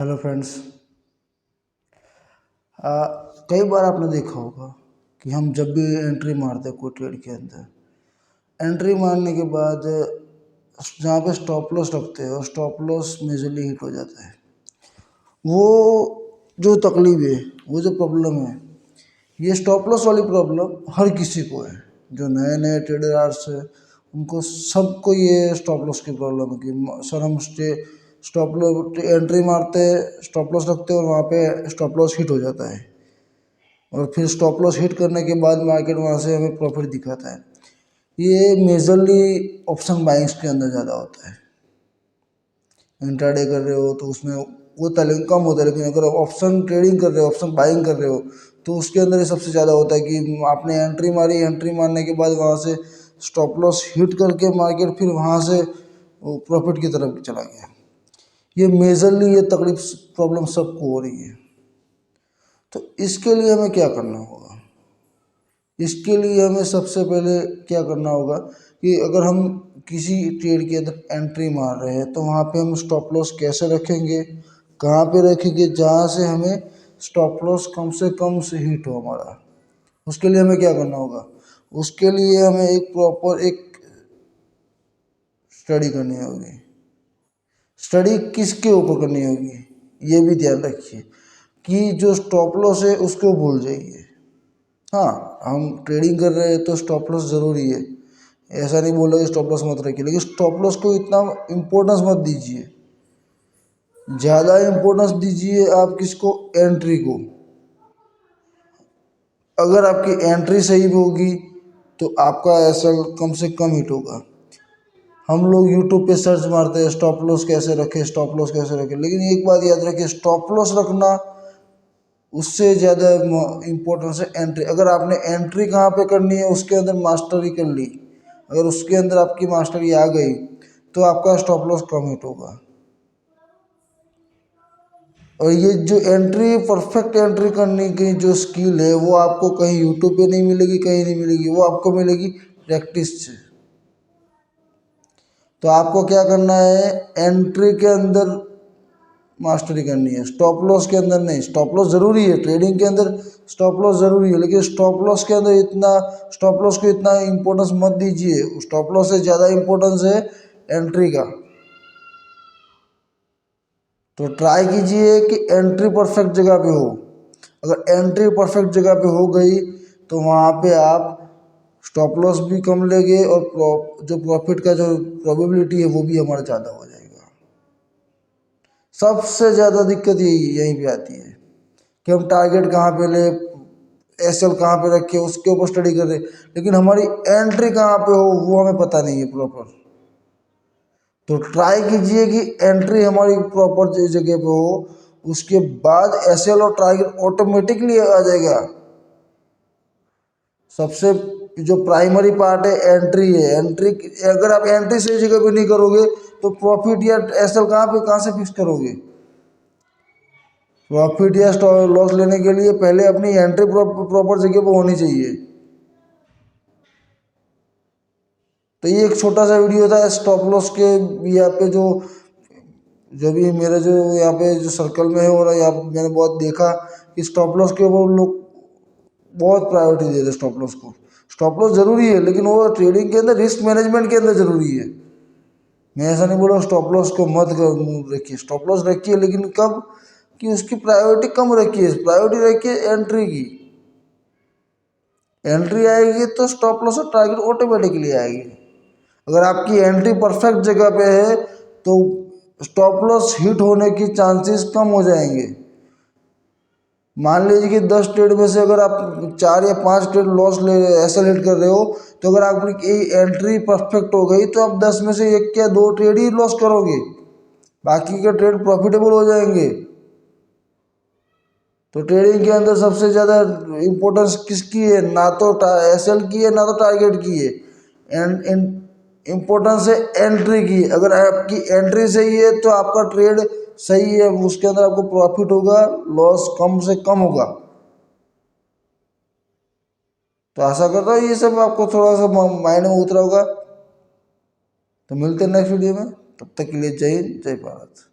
Hello friends. कई बार आपने देखा होगा कि हम जब भी एंट्री मारते हैं कोई ट्रेड के अंदर, एंट्री मारने के बाद जहाँ पे स्टॉप लॉस रखते हैं और स्टॉप लॉस मेजरली हिट हो जाता है। वो जो तकलीफ है, वो जो प्रॉब्लम है, ये स्टॉप लॉस वाली प्रॉब्लम हर किसी को है। जो नए नए ट्रेडर्स है उनको सबको ये स्टॉप लॉस की प्रॉब्लम है कि सर हम स्टॉप लॉस एंट्री मारते हैं, स्टॉप लॉस रखते हैं और वहाँ पे स्टॉप लॉस हिट हो जाता है और फिर स्टॉप लॉस हिट करने के बाद मार्केट वहाँ से हमें प्रॉफिट दिखाता है। ये मेजरली ऑप्शन बाइंग्स के अंदर ज़्यादा होता है। इंट्राडे कर रहे हो तो उसमें वो तालीम कम होता है, लेकिन अगर ऑप्शन ट्रेडिंग कर रहे हो, ऑप्शन बाइंग कर रहे हो, तो उसके अंदर ये सबसे ज़्यादा होता है कि आपने एंट्री मारी, एंट्री मारने के बाद वहाँ से स्टॉप लॉस हिट करके मार्केट फिर वहाँ से प्रॉफिट की तरफ चला गया। ये मेजरली ये तकलीफ प्रॉब्लम सबको हो रही है। तो इसके लिए हमें क्या करना होगा? इसके लिए हमें सबसे पहले क्या करना होगा कि अगर हम किसी ट्रेड के अंदर एंट्री मार रहे हैं तो वहाँ पे हम स्टॉप लॉस कैसे रखेंगे, कहाँ पे रखेंगे जहाँ से हमें स्टॉप लॉस कम से कम से हिट हो हमारा। उसके लिए हमें क्या करना होगा? उसके लिए हमें एक प्रॉपर एक स्टडी करनी होगी। स्टडी किसके ऊपर करनी होगी, ये भी ध्यान रखिए कि जो स्टॉप लॉस है उसको भूल जाइए। हाँ, हम ट्रेडिंग कर रहे हैं तो स्टॉप लॉस ज़रूरी है, ऐसा नहीं बोल रहा कि स्टॉप लॉस मत रखिए, लेकिन स्टॉप लॉस को इतना इम्पोर्टेंस मत दीजिए। ज़्यादा इम्पोर्टेंस दीजिए आप किसको? एंट्री को। अगर आपकी एंट्री सही होगी तो आपका एसएल कम से कम हिट होगा। हम लोग यूट्यूब पे सर्च मारते हैं स्टॉप लॉस कैसे रखें, स्टॉप लॉस कैसे रखें, लेकिन एक बात याद रखिए, स्टॉप लॉस रखना उससे ज़्यादा इम्पोर्टेंस है एंट्री। अगर आपने एंट्री कहाँ पे करनी है उसके अंदर मास्टरी कर ली, अगर उसके अंदर आपकी मास्टरी आ गई तो आपका स्टॉप लॉस कम हिट होगा। और ये जो एंट्री, परफेक्ट एंट्री करने की जो स्किल है वो आपको कहीं यूट्यूब पे नहीं मिलेगी, कहीं नहीं मिलेगी, वो आपको मिलेगी प्रैक्टिस से। तो आपको क्या करना है? एंट्री के अंदर मास्टरी करनी है, स्टॉप लॉस के अंदर नहीं। स्टॉप लॉस ज़रूरी है, ट्रेडिंग के अंदर स्टॉप लॉस ज़रूरी है, लेकिन स्टॉप लॉस के अंदर इतना, स्टॉप लॉस को इतना इम्पोर्टेंस मत दीजिए। स्टॉप लॉस से ज़्यादा इम्पोर्टेंस है एंट्री का। तो ट्राई कीजिए कि एंट्री परफेक्ट जगह पे हो। अगर एंट्री परफेक्ट जगह पे हो गई तो वहाँ पे आप स्टॉप लॉस भी कम लेंगे और जो प्रॉफिट का जो प्रोबेबिलिटी है वो भी हमारा ज़्यादा हो जाएगा। सबसे ज़्यादा दिक्कत यहीं पे आती है कि हम टारगेट कहाँ पे ले, एसएल कहाँ पे रखे, उसके ऊपर स्टडी कर रहे, लेकिन हमारी एंट्री कहाँ पे हो वो हमें पता नहीं है प्रॉपर। तो ट्राई कीजिए कि एंट्री हमारी प्रॉपर जगह पे हो, उसके बाद एसएल और टारगेट ऑटोमेटिकली आ जाएगा। सबसे जो प्राइमरी पार्ट है एंट्री है। एंट्री, अगर आप एंट्री सही जगह पे नहीं करोगे तो प्रॉफिट या एसएल कहाँ से फिक्स करोगे? प्रॉफिट या लॉस लेने के लिए पहले अपनी एंट्री प्रॉपर जगह पे होनी चाहिए। तो ये एक छोटा सा वीडियो था स्टॉप लॉस के यहाँ पे, जो भी मेरे जो यहाँ पे जो सर्कल में है, और यहाँ पे मैंने बहुत देखा कि स्टॉप लॉस के ऊपर लोग बहुत प्रायोरिटी दे रहे स्टॉप लॉस को। स्टॉप लॉस ज़रूरी है, लेकिन वो ट्रेडिंग के अंदर, रिस्क मैनेजमेंट के अंदर ज़रूरी है। मैं ऐसा नहीं बोल रहा स्टॉप लॉस को मत रखिए, स्टॉप लॉस रखिए, लेकिन कब? कि उसकी प्रायोरिटी कम रखिए, प्रायोरिटी रखिए एंट्री की। एंट्री आएगी तो स्टॉप लॉस और टारगेट ऑटोमेटिकली आएगी। अगर आपकी एंट्री परफेक्ट जगह पे है तो स्टॉप लॉस हिट होने की चांसेस कम हो जाएंगे। मान लीजिए कि 10 ट्रेड में से अगर आप 4 या 5 ट्रेड लॉस ले ऐसा हिट कर रहे हो, तो अगर आपकी एंट्री परफेक्ट हो गई तो आप 10 में से 1 या 2 ट्रेड ही लॉस करोगे, बाकी के ट्रेड प्रॉफिटेबल हो जाएंगे। तो ट्रेडिंग के अंदर सबसे ज़्यादा इम्पोर्टेंस किसकी है? ना तो एसएल की है, ना तो टारगेट की है। एंड इम्पोर्टेंस है एंट्री की। अगर आपकी एंट्री सही है तो आपका ट्रेड सही है, उसके अंदर आपको प्रॉफिट होगा, लॉस कम से कम होगा। तो आशा करता हूँ ये सब आपको थोड़ा सा माइंड में उतरा होगा। तो मिलते हैं नेक्स्ट वीडियो में, तब तक के लिए जय हिंद, जय भारत।